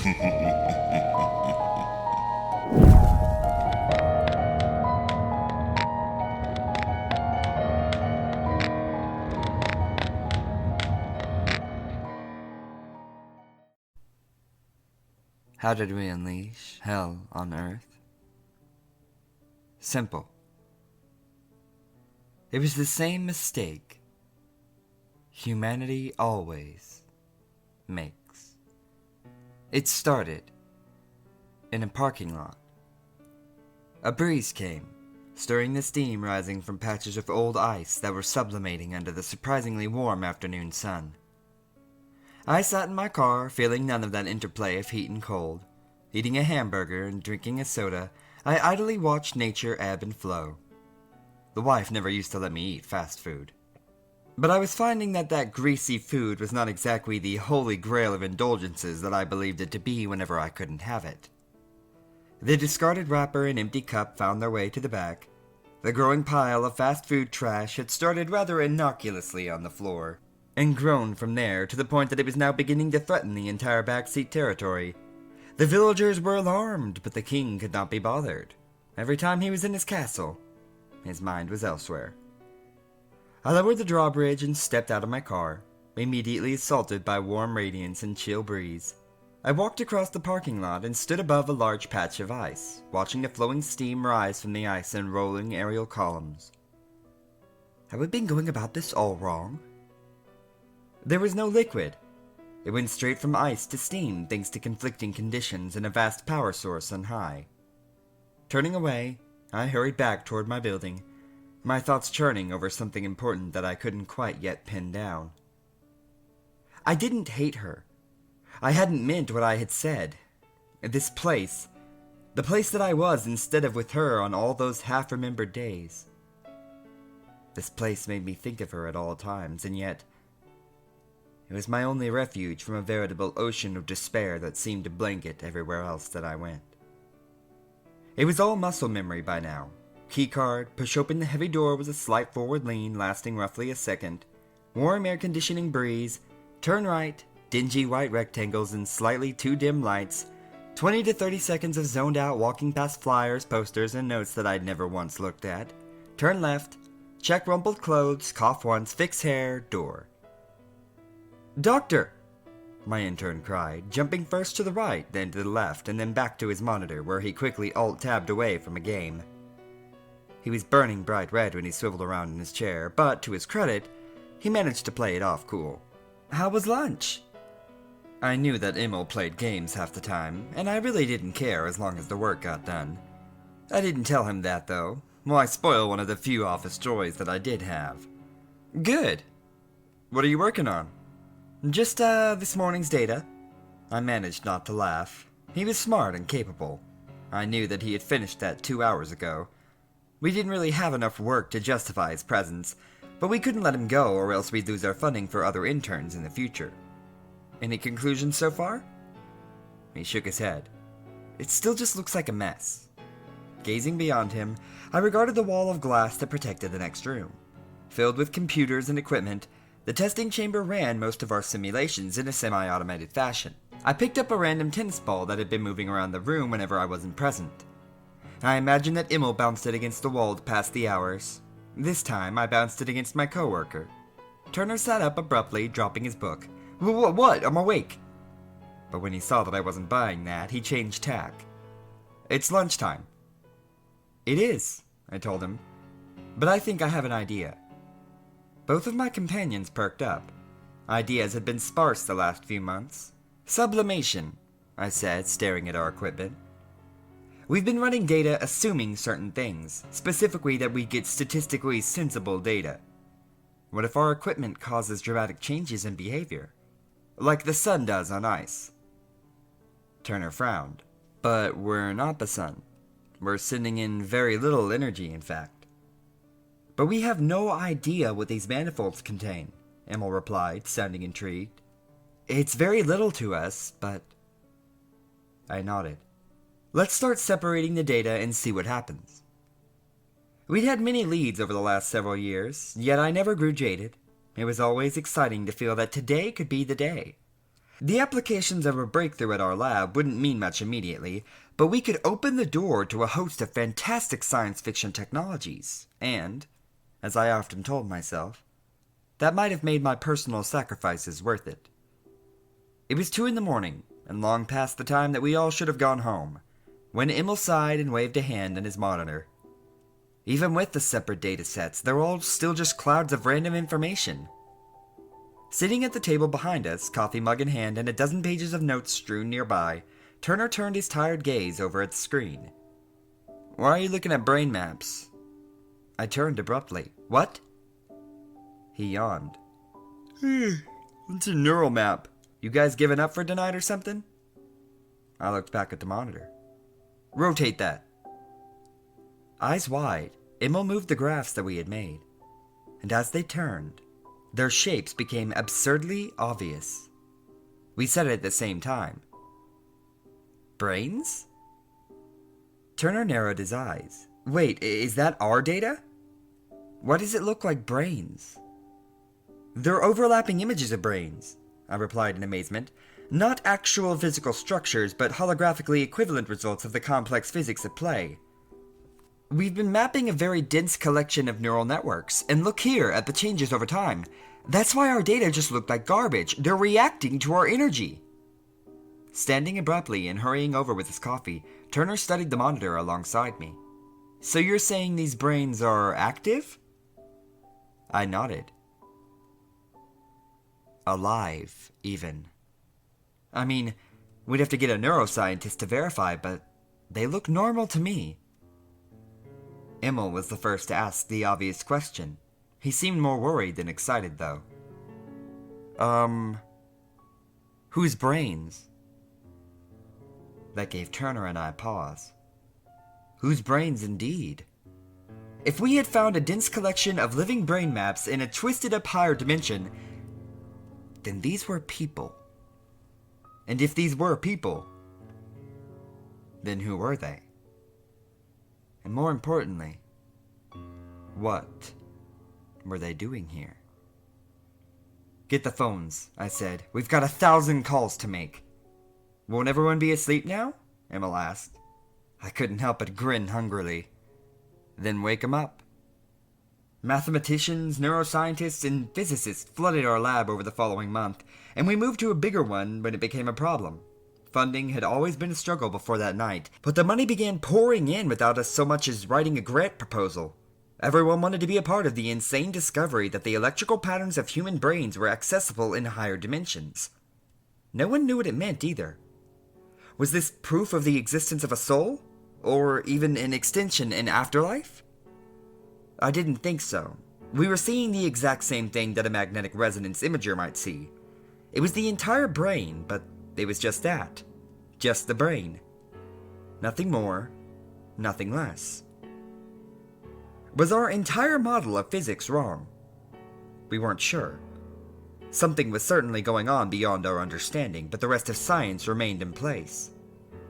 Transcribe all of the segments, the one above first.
How did we unleash hell on Earth? Simple. It was the same mistake humanity always makes. It started in a parking lot. A breeze came, stirring the steam rising from patches of old ice that were sublimating under the surprisingly warm afternoon sun. I sat in my car, feeling none of that interplay of heat and cold. Eating a hamburger and drinking a soda, I idly watched nature ebb and flow. The wife never used to let me eat fast food. But I was finding that greasy food was not exactly the holy grail of indulgences that I believed it to be whenever I couldn't have it. The discarded wrapper and empty cup found their way to the back. The growing pile of fast food trash had started rather innocuously on the floor, and grown from there to the point that it was now beginning to threaten the entire backseat territory. The villagers were alarmed, but the king could not be bothered. Every time he was in his castle, his mind was elsewhere. I lowered the drawbridge and stepped out of my car, immediately assaulted by warm radiance and chill breeze. I walked across the parking lot and stood above a large patch of ice, watching the flowing steam rise from the ice in rolling aerial columns. Have we been going about this all wrong? There was no liquid. It went straight from ice to steam thanks to conflicting conditions and a vast power source on high. Turning away, I hurried back toward my building, my thoughts churning over something important that I couldn't quite yet pin down. I didn't hate her. I hadn't meant what I had said. This place, the place that I was instead of with her on all those half-remembered days. This place made me think of her at all times, and yet it was my only refuge from a veritable ocean of despair that seemed to blanket everywhere else that I went. It was all muscle memory by now. Keycard, push open the heavy door with a slight forward lean lasting roughly a second, warm air conditioning breeze, turn right, dingy white rectangles and slightly too dim lights, 20 to 30 seconds of zoned out walking past flyers, posters, and notes that I'd never once looked at, turn left, check rumpled clothes, cough once, fix hair, door. "Doctor!" my intern cried, jumping first to the right, then to the left, and then back to his monitor, where he quickly alt-tabbed away from a game. He was burning bright red when he swiveled around in his chair, but, to his credit, he managed to play it off cool. "How was lunch?" I knew that Emil played games half the time, and I really didn't care as long as the work got done. I didn't tell him that, though. Why spoil one of the few office joys that I did have? "Good. What are you working on?" "Just, this morning's data." I managed not to laugh. He was smart and capable. I knew that he had finished that 2 hours ago. We didn't really have enough work to justify his presence, but we couldn't let him go or else we'd lose our funding for other interns in the future. "Any conclusions so far?" He shook his head. "It still just looks like a mess." Gazing beyond him, I regarded the wall of glass that protected the next room. Filled with computers and equipment, the testing chamber ran most of our simulations in a semi-automated fashion. I picked up a random tennis ball that had been moving around the room whenever I wasn't present. I imagined that Emil bounced it against the wall to pass the hours. This time, I bounced it against my coworker. Turner sat up abruptly, dropping his book. What? I'm awake." But when he saw that I wasn't buying that, he changed tack. "It's lunchtime." "It is," I told him. "But I think I have an idea." Both of my companions perked up. Ideas had been sparse the last few months. "Sublimation," I said, staring at our equipment. "We've been running data assuming certain things, specifically that we get statistically sensible data. What if our equipment causes dramatic changes in behavior? Like the sun does on ice?" Turner frowned. "But we're not the sun. We're sending in very little energy, in fact." "But we have no idea what these manifolds contain," Emil replied, sounding intrigued. "It's very little to us, but—" I nodded. "Let's start separating the data and see what happens." We'd had many leads over the last several years, yet I never grew jaded. It was always exciting to feel that today could be the day. The applications of a breakthrough at our lab wouldn't mean much immediately, but we could open the door to a host of fantastic science fiction technologies, and, as I often told myself, that might have made my personal sacrifices worth it. It was 2 a.m, and long past the time that we all should have gone home, when Emil sighed and waved a hand in his monitor. Even with the separate datasets, they were all still just clouds of random information. Sitting at the table behind us, coffee mug in hand and a dozen pages of notes strewn nearby, Turner turned his tired gaze over at the screen. "Why are you looking at brain maps?" I turned abruptly. "What?" He yawned. "What's a neural map? You guys giving up for tonight or something?" I looked back at the monitor. "Rotate that." Eyes wide, Emil moved the graphs that we had made, and as they turned, their shapes became absurdly obvious. We said it at the same time. "Brains?" Turner narrowed his eyes. "Wait, is that our data? Why does it look like brains?" "They're overlapping images of brains," I replied in amazement. "Not actual physical structures, but holographically equivalent results of the complex physics at play. We've been mapping a very dense collection of neural networks, and look here at the changes over time. That's why our data just looked like garbage. They're reacting to our energy." Standing abruptly and hurrying over with his coffee, Turner studied the monitor alongside me. "So you're saying these brains are active?" I nodded. "Alive, even. I mean, we'd have to get a neuroscientist to verify, but they look normal to me." Emil was the first to ask the obvious question. He seemed more worried than excited, though. Whose brains?" That gave Turner and I pause. Whose brains indeed? If we had found a dense collection of living brain maps in a twisted-up higher dimension, then these were people. And if these were people, then who were they? And more importantly, what were they doing here? "Get the phones," I said. "We've got 1,000 calls to make." "Won't everyone be asleep now?" Emil asked. I couldn't help but grin hungrily. "Then wake 'em up." Mathematicians, neuroscientists, and physicists flooded our lab over the following month, and we moved to a bigger one when it became a problem. Funding had always been a struggle before that night, but the money began pouring in without us so much as writing a grant proposal. Everyone wanted to be a part of the insane discovery that the electrical patterns of human brains were accessible in higher dimensions. No one knew what it meant either. Was this proof of the existence of a soul? Or even an extension in Afterlife? I didn't think so. We were seeing the exact same thing that a magnetic resonance imager might see. It was the entire brain, but it was just that. Just the brain. Nothing more, nothing less. Was our entire model of physics wrong? We weren't sure. Something was certainly going on beyond our understanding, but the rest of science remained in place.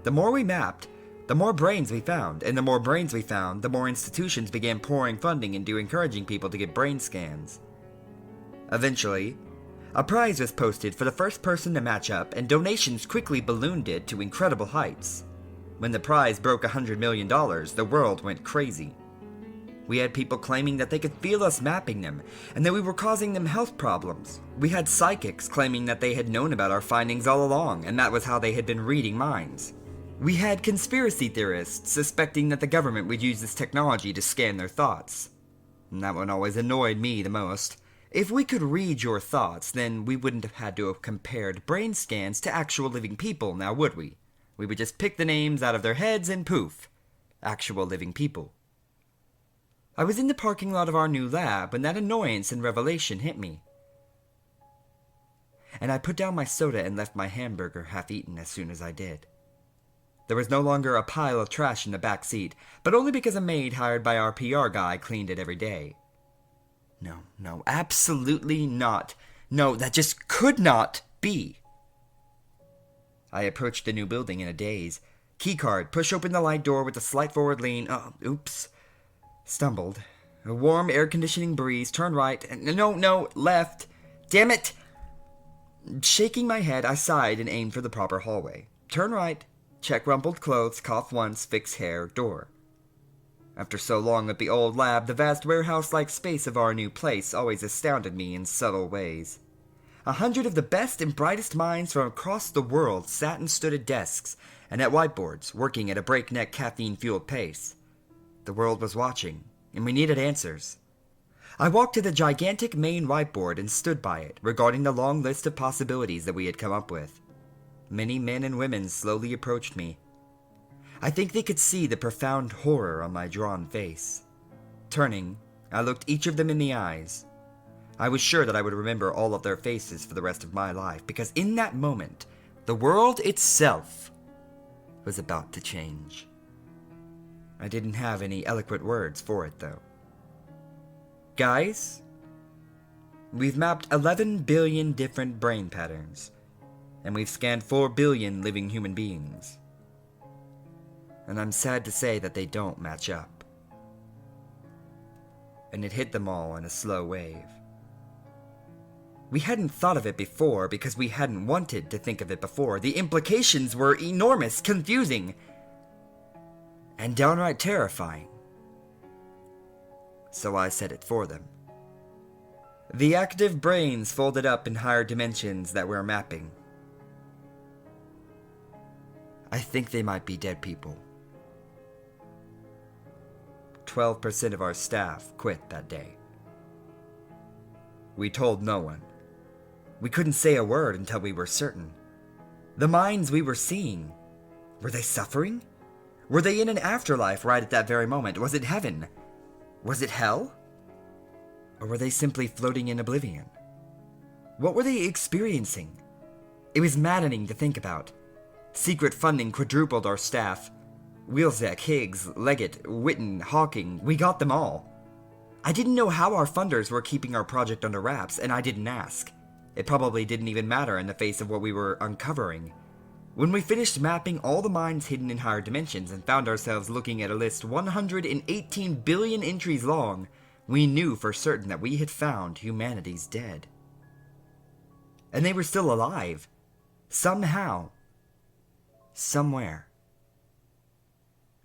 The more we mapped, the more brains we found, and the more brains we found, the more institutions began pouring funding into encouraging people to get brain scans. Eventually, a prize was posted for the first person to match up, and donations quickly ballooned it to incredible heights. When the prize broke $100 million, the world went crazy. We had people claiming that they could feel us mapping them, and that we were causing them health problems. We had psychics claiming that they had known about our findings all along, and that was how they had been reading minds. We had conspiracy theorists suspecting that the government would use this technology to scan their thoughts. And that one always annoyed me the most. If we could read your thoughts, then we wouldn't have had to have compared brain scans to actual living people, now would we? We would just pick the names out of their heads and poof. Actual living people. I was in the parking lot of our new lab when that annoyance and revelation hit me. And I put down my soda and left my hamburger half-eaten as soon as I did. There was no longer a pile of trash in the back seat, but only because a maid hired by our PR guy cleaned it every day. No, absolutely not. No, that just could not be. I approached the new building in a daze. Keycard, push open the light door with a slight forward lean. Oops. Stumbled. A warm air conditioning breeze, turn right, and no, left. Damn it! Shaking my head, I sighed and aimed for the proper hallway. Turn right, check rumpled clothes, cough once, fix hair, door. After so long at the old lab, the vast warehouse-like space of our new place always astounded me in subtle ways. 100 of the best and brightest minds from across the world sat and stood at desks and at whiteboards, working at a breakneck caffeine-fueled pace. The world was watching, and we needed answers. I walked to the gigantic main whiteboard and stood by it, regarding the long list of possibilities that we had come up with. Many men and women slowly approached me. I think they could see the profound horror on my drawn face. Turning, I looked each of them in the eyes. I was sure that I would remember all of their faces for the rest of my life, because in that moment, the world itself was about to change. I didn't have any eloquent words for it, though. Guys, we've mapped 11 billion different brain patterns, and we've scanned 4 billion living human beings. And I'm sad to say that they don't match up. And it hit them all in a slow wave. We hadn't thought of it before because we hadn't wanted to think of it before. The implications were enormous, confusing, and downright terrifying. So I said it for them. The active brains folded up in higher dimensions that we're mapping. I think they might be dead people. 12% of our staff quit that day. We told no one. We couldn't say a word until we were certain. The minds we were seeing, were they suffering? Were they in an afterlife right at that very moment? Was it heaven? Was it hell? Or were they simply floating in oblivion? What were they experiencing? It was maddening to think about. Secret funding quadrupled our staff. Wheelzek, Higgs, Leggett, Witten, Hawking, we got them all. I didn't know how our funders were keeping our project under wraps, and I didn't ask. It probably didn't even matter in the face of what we were uncovering. When we finished mapping all the minds hidden in higher dimensions and found ourselves looking at a list 118 billion entries long, we knew for certain that we had found humanity's dead. And they were still alive. Somehow. Somewhere.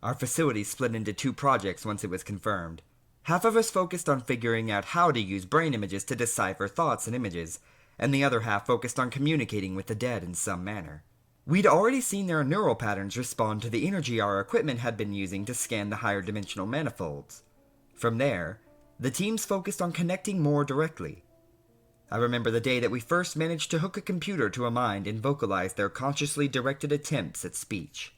Our facility split into 2 projects once it was confirmed. Half of us focused on figuring out how to use brain images to decipher thoughts and images, and the other half focused on communicating with the dead in some manner. We'd already seen their neural patterns respond to the energy our equipment had been using to scan the higher dimensional manifolds. From there, the teams focused on connecting more directly. I remember the day that we first managed to hook a computer to a mind and vocalize their consciously directed attempts at speech.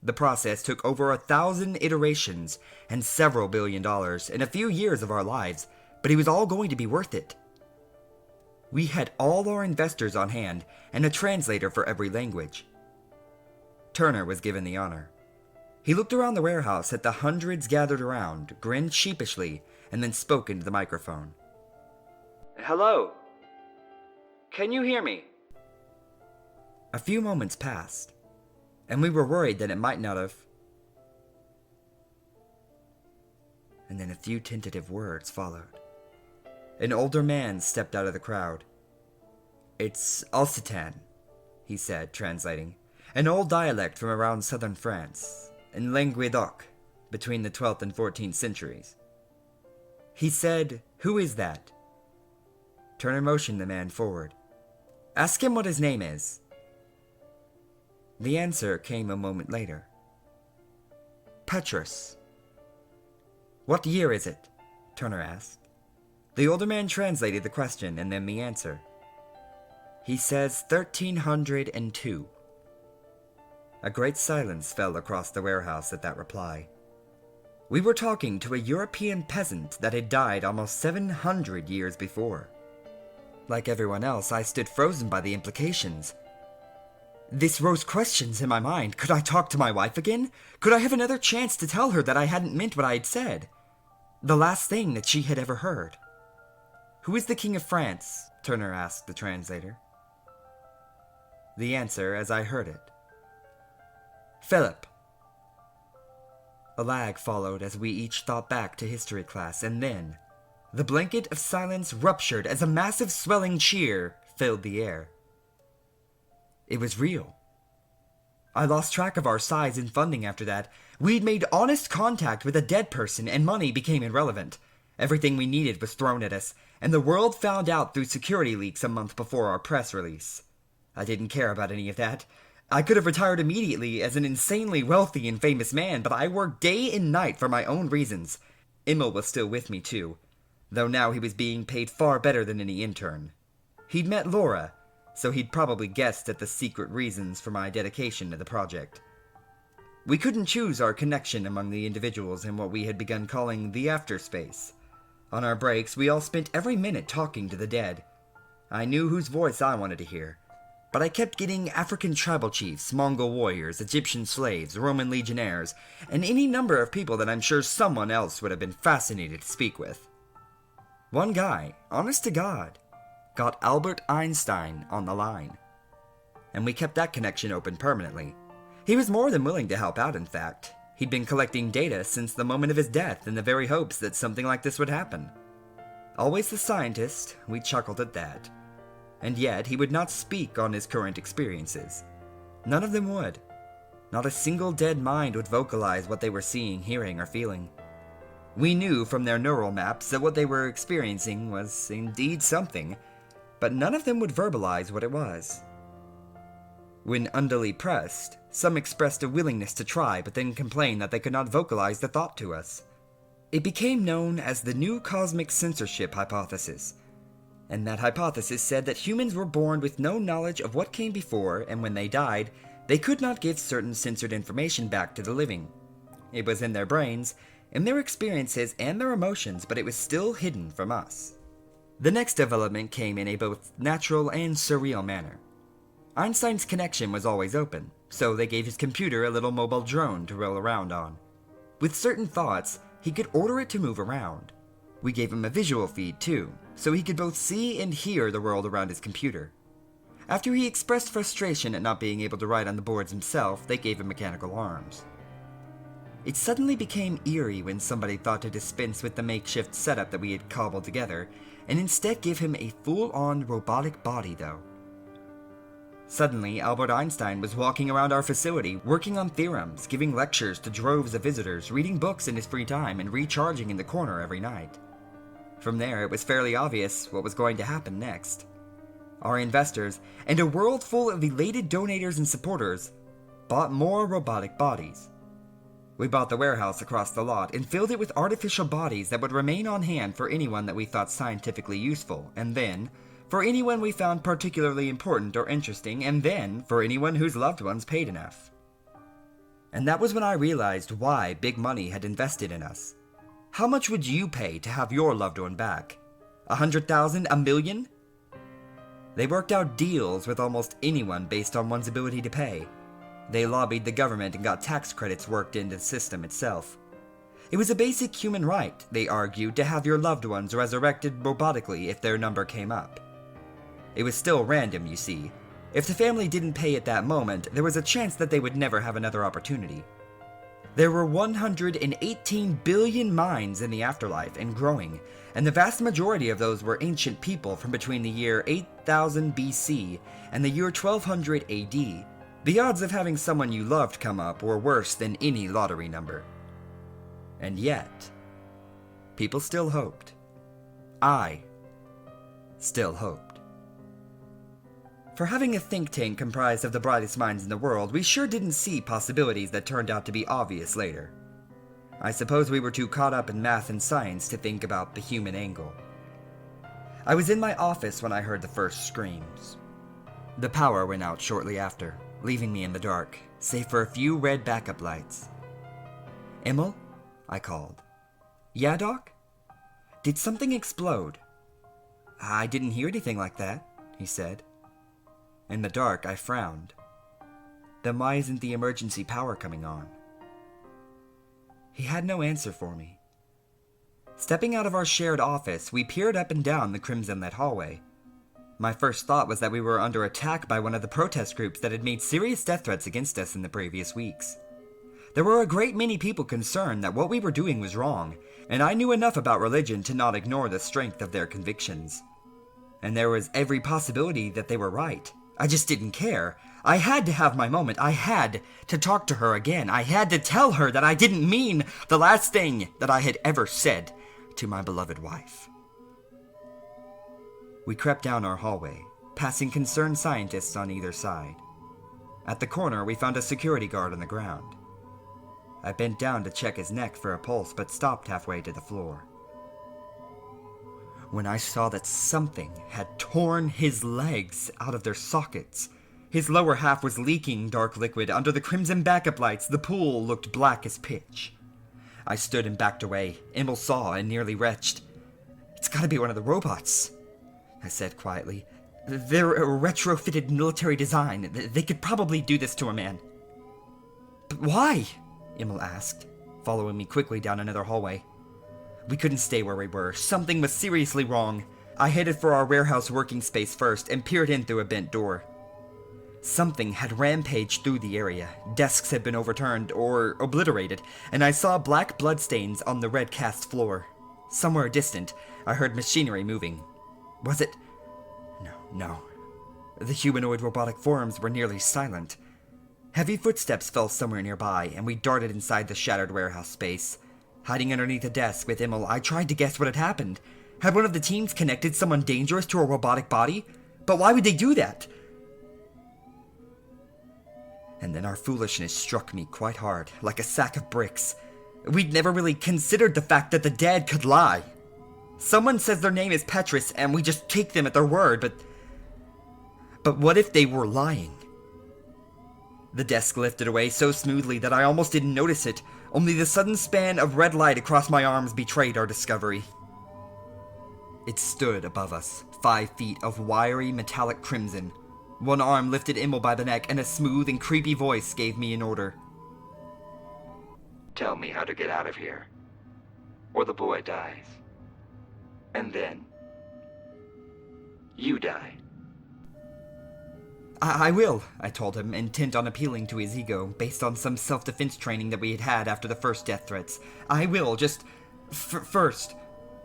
The process took over 1,000 iterations and several $1 billion and a few years of our lives, but it was all going to be worth it. We had all our investors on hand and a translator for every language. Turner was given the honor. He looked around the warehouse at the hundreds gathered around, grinned sheepishly, and then spoke into the microphone. Hello? Can you hear me? A few moments passed, and we were worried that it might not have. And then a few tentative words followed. An older man stepped out of the crowd. It's Occitan, he said, translating. An old dialect from around southern France, in Languedoc, between the 12th and 14th centuries. He said, "Who is that?" Turner motioned the man forward. "Ask him what his name is." The answer came a moment later. "Petrus." "What year is it?" Turner asked. The older man translated the question and then the answer. He says 1302. A great silence fell across the warehouse at that reply. We were talking to a European peasant that had died almost 700 years before. Like everyone else, I stood frozen by the implications. This rose questions in my mind. Could I talk to my wife again? Could I have another chance to tell her that I hadn't meant what I had said? The last thing that she had ever heard. "Who is the King of France?" Turner asked the translator. The answer as I heard it. "Philip." A lag followed as we each thought back to history class, and then the blanket of silence ruptured as a massive swelling cheer filled the air. It was real. I lost track of our size and funding after that. We'd made honest contact with a dead person, and money became irrelevant. Everything we needed was thrown at us, and the world found out through security leaks a month before our press release. I didn't care about any of that. I could have retired immediately as an insanely wealthy and famous man, but I worked day and night for my own reasons. Emil was still with me too, though now he was being paid far better than any intern. He'd met Laura, so he'd probably guessed at the secret reasons for my dedication to the project. We couldn't choose our connection among the individuals in what we had begun calling the afterspace. On our breaks, we all spent every minute talking to the dead. I knew whose voice I wanted to hear, but I kept getting African tribal chiefs, Mongol warriors, Egyptian slaves, Roman legionnaires, and any number of people that I'm sure someone else would have been fascinated to speak with. One guy, honest to God, got Albert Einstein on the line, and we kept that connection open permanently. He was more than willing to help out, in fact. He'd been collecting data since the moment of his death in the very hopes that something like this would happen. Always the scientist, we chuckled at that. And yet, he would not speak on his current experiences. None of them would. Not a single dead mind would vocalize what they were seeing, hearing, or feeling. We knew from their neural maps that what they were experiencing was indeed something, but none of them would verbalize what it was. When unduly pressed, some expressed a willingness to try, but then complained that they could not vocalize the thought to us. It became known as the New Cosmic Censorship Hypothesis, and that hypothesis said that humans were born with no knowledge of what came before, and when they died, they could not give certain censored information back to the living. It was in their brains, in their experiences and their emotions, but it was still hidden from us. The next development came in a both natural and surreal manner. Einstein's connection was always open, so they gave his computer a little mobile drone to roll around on. With certain thoughts, he could order it to move around. We gave him a visual feed too, so he could both see and hear the world around his computer. After he expressed frustration at not being able to write on the boards himself, they gave him mechanical arms. It suddenly became eerie when somebody thought to dispense with the makeshift setup that we had cobbled together, and instead give him a full-on robotic body though. Suddenly, Albert Einstein was walking around our facility, working on theorems, giving lectures to droves of visitors, reading books in his free time, and recharging in the corner every night. From there, it was fairly obvious what was going to happen next. Our investors, and a world full of elated donators and supporters, bought more robotic bodies. We bought the warehouse across the lot and filled it with artificial bodies that would remain on hand for anyone that we thought scientifically useful, and then for anyone we found particularly important or interesting, and then for anyone whose loved ones paid enough. And that was when I realized why big money had invested in us. How much would you pay to have your loved one back? 100,000? A million? They worked out deals with almost anyone based on one's ability to pay. They lobbied the government and got tax credits worked into the system itself. It was a basic human right, they argued, to have your loved ones resurrected robotically if their number came up. It was still random, you see. If the family didn't pay at that moment, there was a chance that they would never have another opportunity. There were 118 billion minds in the afterlife and growing, and the vast majority of those were ancient people from between the year 8000 BC and the year 1200 AD. The odds of having someone you loved come up were worse than any lottery number. And yet, people still hoped. I still hoped. For having a think tank comprised of the brightest minds in the world, we sure didn't see possibilities that turned out to be obvious later. I suppose we were too caught up in math and science to think about the human angle. I was in my office when I heard the first screams. The power went out shortly after, leaving me in the dark, save for a few red backup lights. "Emil?" I called. "Yeah, Doc? Did something explode?" "I didn't hear anything like that," he said. In the dark, I frowned. Then why isn't the emergency power coming on? He had no answer for me. Stepping out of our shared office, we peered up and down the crimson-lit hallway. My first thought was that we were under attack by one of the protest groups that had made serious death threats against us in the previous weeks. There were a great many people concerned that what we were doing was wrong, and I knew enough about religion to not ignore the strength of their convictions. And there was every possibility that they were right. I just didn't care. I had to have my moment. I had to talk to her again. I had to tell her that I didn't mean the last thing that I had ever said to my beloved wife. We crept down our hallway, passing concerned scientists on either side. At the corner, we found a security guard on the ground. I bent down to check his neck for a pulse, but stopped halfway to the floor. When I saw that something had torn his legs out of their sockets. His lower half was leaking dark liquid. Under the crimson backup lights, the pool looked black as pitch. I stood and backed away. Emil saw and nearly retched. "It's gotta be one of the robots," I said quietly. "They're a retrofitted military design. They could probably do this to a man." "But why?" Emil asked, following me quickly down another hallway. We couldn't stay where we were. Something was seriously wrong. I headed for our warehouse working space first and peered in through a bent door. Something had rampaged through the area. Desks had been overturned or obliterated, and I saw black bloodstains on the red cast floor. Somewhere distant, I heard machinery moving. Was it? No. The humanoid robotic forms were nearly silent. Heavy footsteps fell somewhere nearby, and we darted inside the shattered warehouse space. Hiding underneath a desk with Emil, I tried to guess what had happened. Had one of the teams connected someone dangerous to a robotic body? But why would they do that? And then our foolishness struck me quite hard, like a sack of bricks. We'd never really considered the fact that the dead could lie. Someone says their name is Petrus, and we just take them at their word, but what if they were lying? The desk lifted away so smoothly that I almost didn't notice it. Only the sudden span of red light across my arms betrayed our discovery. It stood above us, 5 feet of wiry metallic crimson. One arm lifted Emil by the neck, and a smooth and creepy voice gave me an order. "Tell me how to get out of here, or the boy dies. And then, you die." I will, I told him, intent on appealing to his ego, based on some self-defense training that we had had after the first death threats. I will, just... first,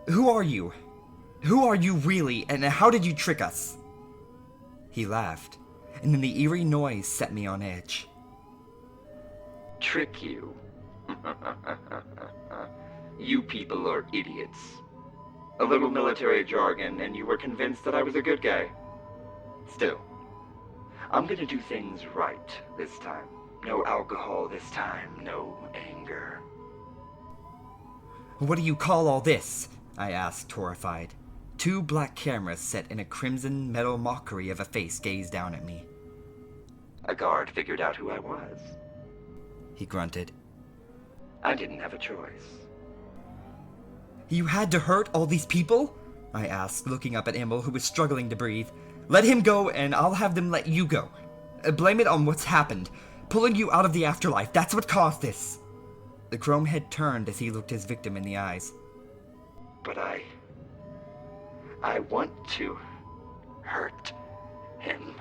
who are you? Who are you really, and how did you trick us? He laughed, and then the eerie noise set me on edge. "Trick you? You people are idiots. A little military jargon, and you were convinced that I was a good guy. Still, I'm gonna do things right this time. No alcohol this time, no anger." "What do you call all this?" I asked, horrified. 2 black cameras set in a crimson metal mockery of a face gazed down at me. "A guard figured out who I was. He grunted. I didn't have a choice." "You had to hurt all these people?" I asked, looking up at Emil, who was struggling to breathe. "Let him go, and I'll have them let you go. Blame it on what's happened. Pulling you out of the afterlife, that's what caused this." The chrome head turned as he looked his victim in the eyes. "But I want to hurt him.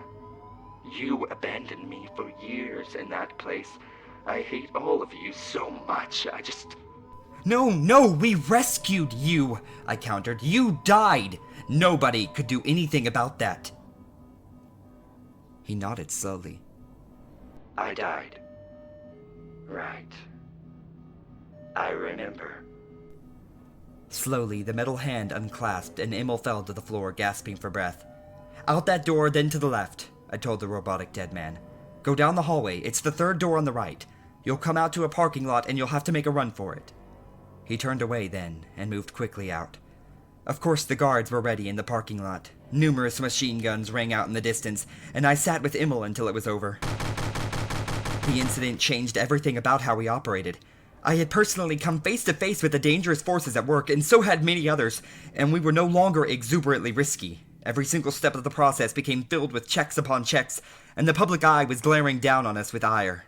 You abandoned me for years in that place. I hate all of you so much. No, we rescued you," I countered. "You died. Nobody could do anything about that." He nodded slowly. "I died. Right. I remember." Slowly, the metal hand unclasped, and Emil fell to the floor, gasping for breath. "Out that door, then to the left," I told the robotic dead man. "Go down the hallway. It's the 3rd door on the right. You'll come out to a parking lot, and you'll have to make a run for it." He turned away then, and moved quickly out. Of course, the guards were ready in the parking lot. Numerous machine guns rang out in the distance, and I sat with Emil until it was over. The incident changed everything about how we operated. I had personally come face to face with the dangerous forces at work, and so had many others, and we were no longer exuberantly risky. Every single step of the process became filled with checks upon checks, and the public eye was glaring down on us with ire.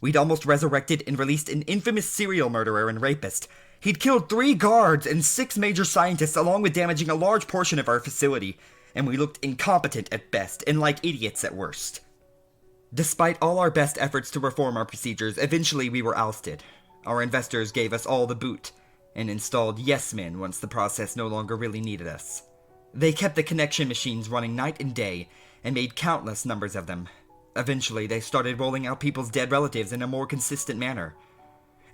We'd almost resurrected and released an infamous serial murderer and rapist. He'd killed 3 guards and 6 major scientists, along with damaging a large portion of our facility, and we looked incompetent at best and like idiots at worst. Despite all our best efforts to reform our procedures, eventually we were ousted. Our investors gave us all the boot, and installed yes-men once the process no longer really needed us. They kept the connection machines running night and day, and made countless numbers of them. Eventually, they started rolling out people's dead relatives in a more consistent manner.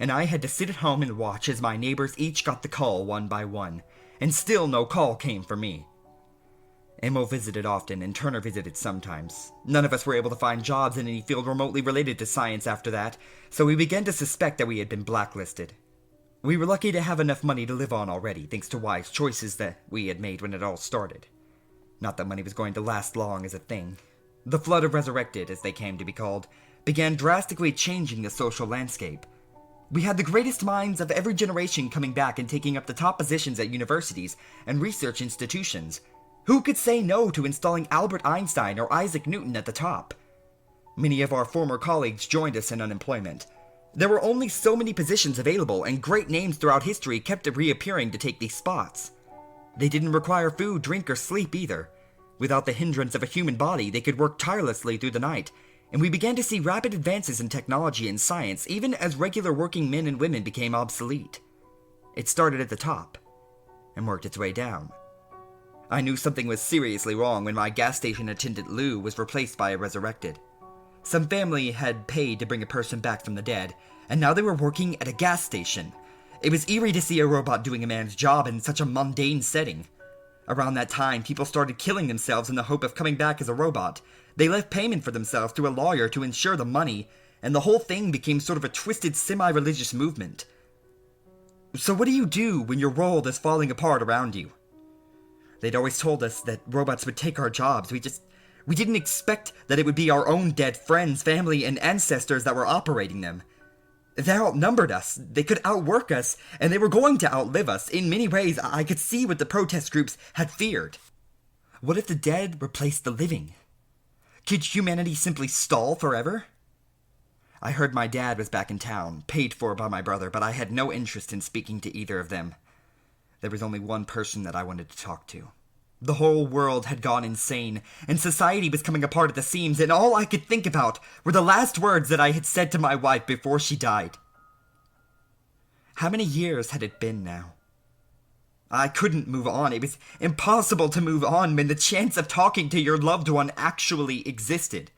And I had to sit at home and watch as my neighbors each got the call one by one, and still no call came for me. Emil visited often, and Turner visited sometimes. None of us were able to find jobs in any field remotely related to science after that, so we began to suspect that we had been blacklisted. We were lucky to have enough money to live on already, thanks to wise choices that we had made when it all started. Not that money was going to last long as a thing. The flood of resurrected, as they came to be called, began drastically changing the social landscape. We had the greatest minds of every generation coming back and taking up the top positions at universities and research institutions. Who could say no to installing Albert Einstein or Isaac Newton at the top? Many of our former colleagues joined us in unemployment. There were only so many positions available, and great names throughout history kept reappearing to take these spots. They didn't require food, drink, or sleep either. Without the hindrance of a human body, they could work tirelessly through the night, and we began to see rapid advances in technology and science even as regular working men and women became obsolete. It started at the top, and worked its way down. I knew something was seriously wrong when my gas station attendant Lou was replaced by a resurrected. Some family had paid to bring a person back from the dead, and now they were working at a gas station. It was eerie to see a robot doing a man's job in such a mundane setting. Around that time, people started killing themselves in the hope of coming back as a robot. They left payment for themselves to a lawyer to ensure the money, and the whole thing became sort of a twisted semi-religious movement. So what do you do when your world is falling apart around you? They'd always told us that robots would take our jobs. We didn't expect that it would be our own dead friends, family, and ancestors that were operating them. They outnumbered us, they could outwork us, and they were going to outlive us. In many ways, I could see what the protest groups had feared. What if the dead replaced the living? Could humanity simply stall forever? I heard my dad was back in town, paid for by my brother, but I had no interest in speaking to either of them. There was only one person that I wanted to talk to. The whole world had gone insane, and society was coming apart at the seams, and all I could think about were the last words that I had said to my wife before she died. How many years had it been now? I couldn't move on. It was impossible to move on when the chance of talking to your loved one actually existed.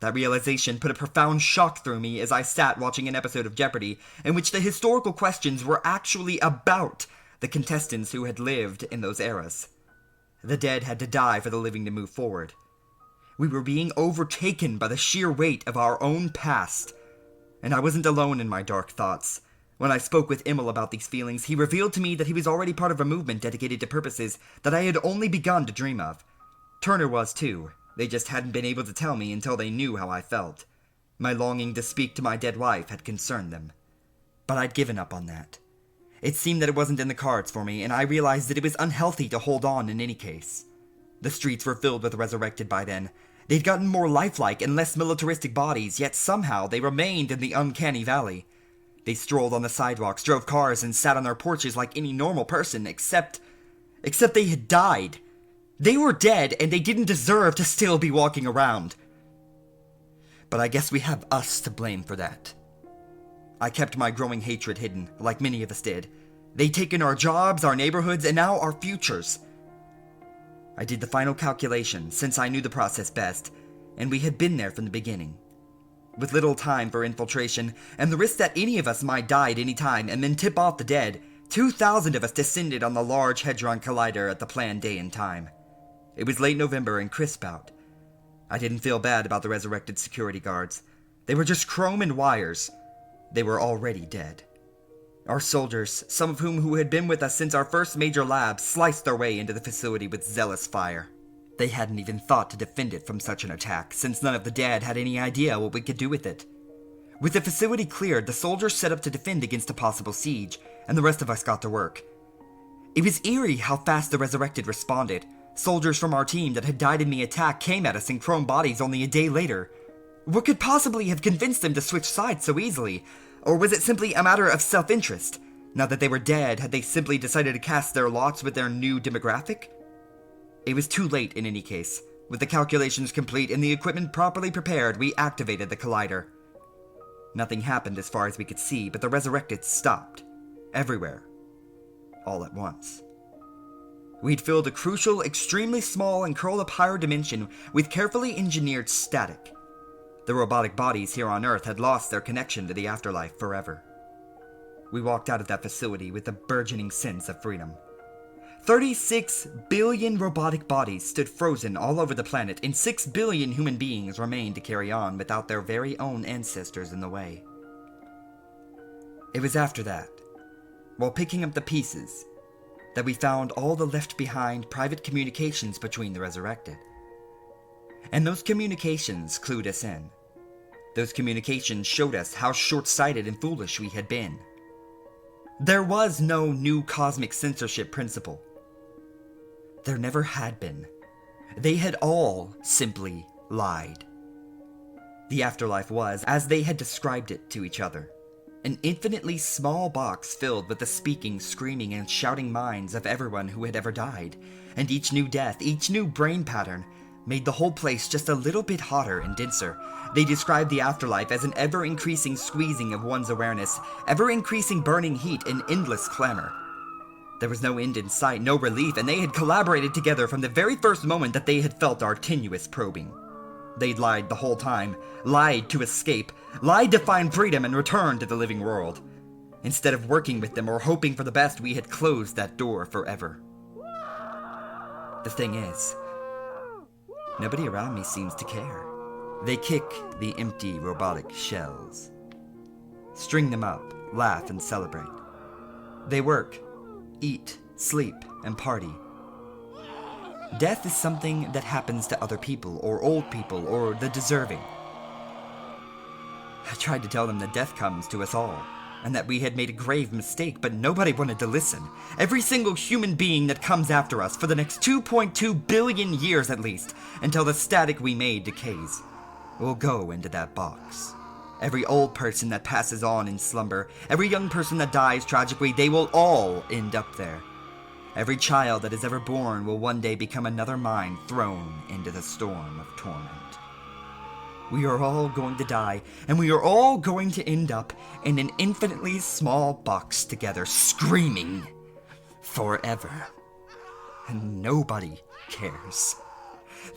That realization put a profound shock through me as I sat watching an episode of Jeopardy in which the historical questions were actually about the contestants who had lived in those eras. The dead had to die for the living to move forward. We were being overtaken by the sheer weight of our own past. And I wasn't alone in my dark thoughts. When I spoke with Emil about these feelings, he revealed to me that he was already part of a movement dedicated to purposes that I had only begun to dream of. Turner was too. They just hadn't been able to tell me until they knew how I felt. My longing to speak to my dead wife had concerned them. But I'd given up on that. It seemed that it wasn't in the cards for me, and I realized that it was unhealthy to hold on in any case. The streets were filled with resurrected by then. They'd gotten more lifelike and less militaristic bodies, yet somehow they remained in the uncanny valley. They strolled on the sidewalks, drove cars, and sat on their porches like any normal person, except they had died. They were dead, and they didn't deserve to still be walking around. But I guess we have us to blame for that. I kept my growing hatred hidden, like many of us did. They'd taken our jobs, our neighborhoods, and now our futures. I did the final calculation, since I knew the process best, and we had been there from the beginning. With little time for infiltration, and the risk that any of us might die at any time and then tip off the dead, 2,000 of us descended on the Large Hadron Collider at the planned day and time. It was late November and crisp out. I didn't feel bad about the resurrected security guards. They were just chrome and wires. They were already dead. Our soldiers, some of whom had been with us since our first major lab, sliced their way into the facility with zealous fire. They hadn't even thought to defend it from such an attack, since none of the dead had any idea what we could do with it. With the facility cleared, the soldiers set up to defend against a possible siege, and the rest of us got to work. It was eerie how fast the resurrected responded. Soldiers from our team that had died in the attack came at us in chrome bodies only a day later. What could possibly have convinced them to switch sides so easily? Or was it simply a matter of self-interest? Now that they were dead, had they simply decided to cast their lots with their new demographic? It was too late in any case. With the calculations complete and the equipment properly prepared, we activated the collider. Nothing happened as far as we could see, but the resurrected stopped. Everywhere. All at once. We'd filled a crucial, extremely small and curled-up higher dimension with carefully engineered static. The robotic bodies here on Earth had lost their connection to the afterlife forever. We walked out of that facility with a burgeoning sense of freedom. 36 billion robotic bodies stood frozen all over the planet, and 6 billion human beings remained to carry on without their very own ancestors in the way. It was after that, while picking up the pieces, that we found all the left-behind private communications between the resurrected. And those communications clued us in. Those communications showed us how short-sighted and foolish we had been. There was no new cosmic censorship principle. There never had been. They had all simply lied. The afterlife was, as they had described it to each other, an infinitely small box filled with the speaking, screaming, and shouting minds of everyone who had ever died, and each new death, each new brain pattern, made the whole place just a little bit hotter and denser. They described the afterlife as an ever-increasing squeezing of one's awareness, ever-increasing burning heat and endless clamor. There was no end in sight, no relief, and they had collaborated together from the very first moment that they had felt our tenuous probing. They'd lied the whole time, lied to escape, lied to find freedom and return to the living world. Instead of working with them or hoping for the best, we had closed that door forever. The thing is, nobody around me seems to care. They kick the empty robotic shells, string them up, laugh and celebrate. They work, eat, sleep, and party. Death is something that happens to other people, or old people, or the deserving. I tried to tell them that death comes to us all, and that we had made a grave mistake, but nobody wanted to listen. Every single human being that comes after us, for the next 2.2 billion years at least, until the static we made decays, will go into that box. Every old person that passes on in slumber, every young person that dies tragically, they will all end up there. Every child that is ever born will one day become another mind thrown into the storm of torment. We are all going to die, and we are all going to end up in an infinitely small box together, screaming forever. And nobody cares.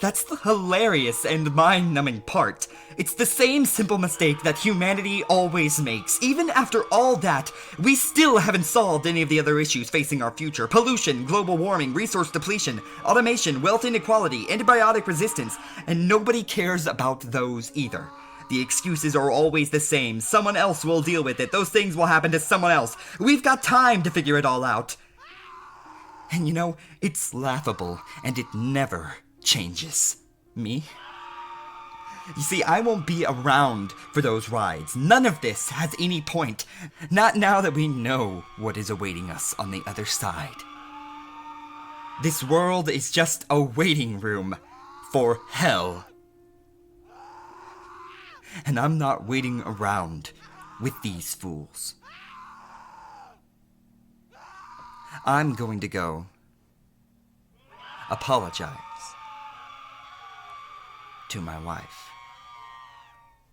That's the hilarious and mind-numbing part. It's the same simple mistake that humanity always makes. Even after all that, we still haven't solved any of the other issues facing our future. Pollution, global warming, resource depletion, automation, wealth inequality, antibiotic resistance, and nobody cares about those either. The excuses are always the same. Someone else will deal with it. Those things will happen to someone else. We've got time to figure it all out. And you know, it's laughable, and it never changes. Me? You see, I won't be around for those rides. None of this has any point. Not now that we know what is awaiting us on the other side. This world is just a waiting room for hell. And I'm not waiting around with these fools. I'm going to go apologize to my wife.